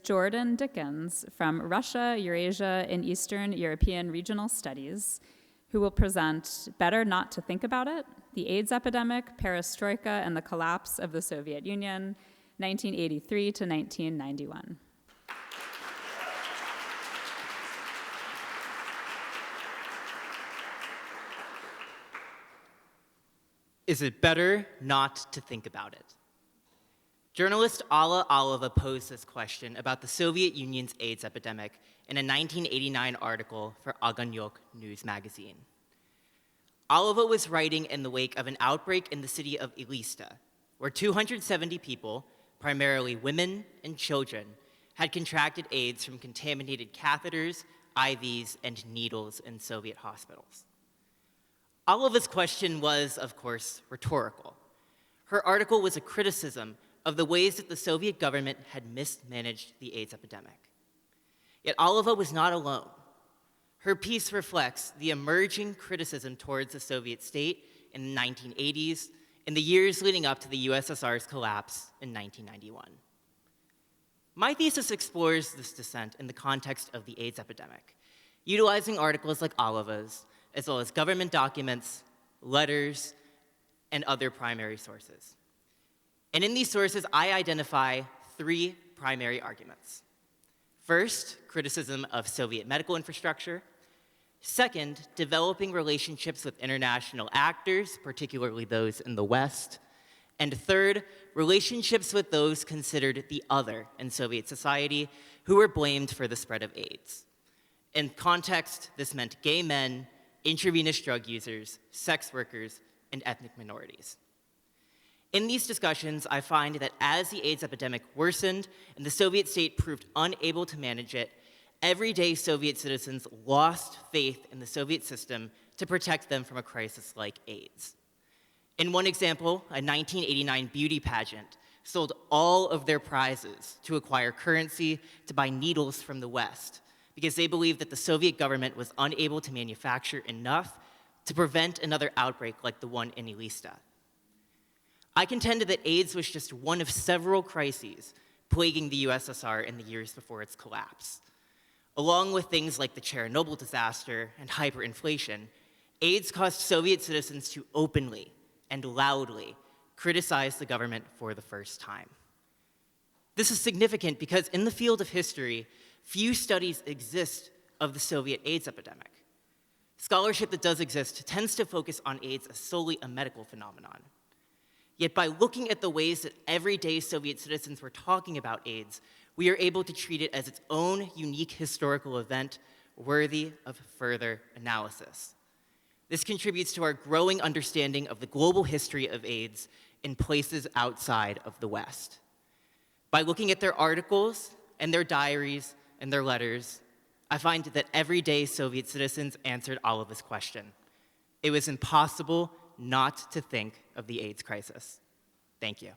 Jordan Dickens from Russia, Eurasia, and Eastern European Regional Studies, who will present Better Not to Think About It, the AIDS Epidemic, Perestroika, and the Collapse of the Soviet Union, 1983 to 1991. Is it better not to think about it? Journalist Alla Alava posed this question about the Soviet Union's AIDS epidemic in a 1989 article for Ogonyok News magazine. Alava was writing in the wake of an outbreak in the city of Elista, where 270 people, primarily women and children, had contracted AIDS from contaminated catheters, IVs, and needles in Soviet hospitals. Alava's question was, of course, rhetorical. Her article was a criticism of the ways that the Soviet government had mismanaged the AIDS epidemic. Yet Alava was not alone. Her piece reflects the emerging criticism towards the Soviet state in the 1980s and the years leading up to the USSR's collapse in 1991. My thesis explores this dissent in the context of the AIDS epidemic, utilizing articles like Alava's, as well as government documents, letters, and other primary sources. And in these sources, I identify three primary arguments. First, criticism of Soviet medical infrastructure. Second, developing relationships with international actors, particularly those in the West. And third, relationships with those considered the other in Soviet society who were blamed for the spread of AIDS. In context, this meant gay men, intravenous drug users, sex workers, and ethnic minorities. In these discussions, I find that as the AIDS epidemic worsened and the Soviet state proved unable to manage it, everyday Soviet citizens lost faith in the Soviet system to protect them from a crisis like AIDS. In one example, a 1989 beauty pageant sold all of their prizes to acquire currency to buy needles from the West because they believed that the Soviet government was unable to manufacture enough to prevent another outbreak like the one in Elista. I contended that AIDS was just one of several crises plaguing the USSR in the years before its collapse. Along with things like the Chernobyl disaster and hyperinflation, AIDS caused Soviet citizens to openly and loudly criticize the government for the first time. This is significant because in the field of history, few studies exist of the Soviet AIDS epidemic. Scholarship that does exist tends to focus on AIDS as solely a medical phenomenon. Yet by looking at the ways that everyday Soviet citizens were talking about AIDS, we are able to treat it as its own unique historical event worthy of further analysis. This contributes to our growing understanding of the global history of AIDS in places outside of the West. By looking at their articles and their diaries and their letters, I find that everyday Soviet citizens answered Alava's question. It was impossible not to think of the AIDS crisis. Thank you.